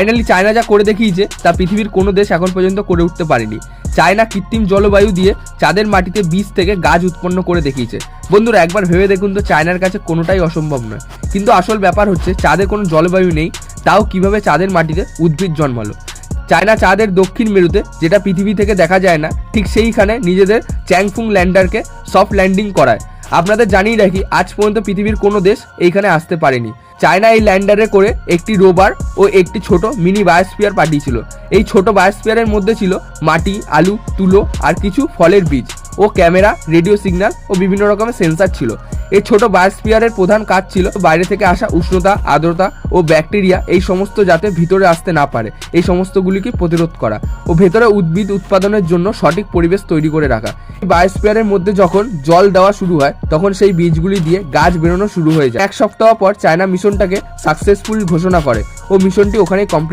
Finally China যা করে দেখিয়েছে তা পৃথিবীর কোনো দেশ এখন পর্যন্ত করে উঠতে পারেনি। চায়না কৃত্রিম জলবায়ু দিয়ে চাঁদের মাটিতে বীজ থেকে গাছ উৎপন্ন করে দেখিয়েছে। বন্ধুরা একবার ভেবে দেখুন তো, চায়নার কাছে কোনোটাই অসম্ভব নয়। কিন্তু আসল ব্যাপার হচ্ছে চাঁদে কোনো জলবায়ু নেই, তাও কিভাবে চাঁদের মাটিতে উদ্ভিদ জন্মালো। চায়না চাঁদের দক্ষিণ মেরুতে, যেটা পৃথিবী থেকে দেখা যায় না, ঠিক সেইখানে নিজেদের চ্যাংফুং ল্যান্ডারকে সফট ল্যান্ডিং করায়। আপনাদের জানিয়ে রাখি, আজ পর্যন্ত পৃথিবীর কোনো দেশ এইখানে আসতে পারেনি। চায়না এই ল্যান্ডারে করে একটি রোভার ও একটি ছোট মিনি বায়োস্ফিয়ার পাঠিয়েছিল। এই ছোট বায়োস্ফিয়ারের মধ্যে ছিল মাটি, আলু, তুলো আর কিছু ফলের বীজ ও ক্যামেরা, রেডিও সিগন্যাল ও বিভিন্ন রকমের সেন্সার ছিল। এই ছোট বায়োস্ফিয়ারের প্রধান কাজ ছিল বাইরে থেকে আসা উষ্ণতা, আর্দ্রতা ও ব্যাকটেরিয়া এই সমস্ত যাতে ভিতরে আসতে না পারে, এই সমস্তগুলিকে প্রতিরোধ করা ও ভেতরে উদ্ভিদ উৎপাদনের জন্য সঠিক পরিবেশ তৈরি করে রাখা। এই বায়োস্ফিয়ারের মধ্যে যখন জল দেওয়া শুরু হয়, তখন সেই বীজগুলি দিয়ে গাছ বেরোনো শুরু হয়ে যায়। 1 সপ্তাহ পর চায়না মিশনটাকে সাকসেসফুল ঘোষণা করে ও মিশনটি ওখানেই কমপ্লিট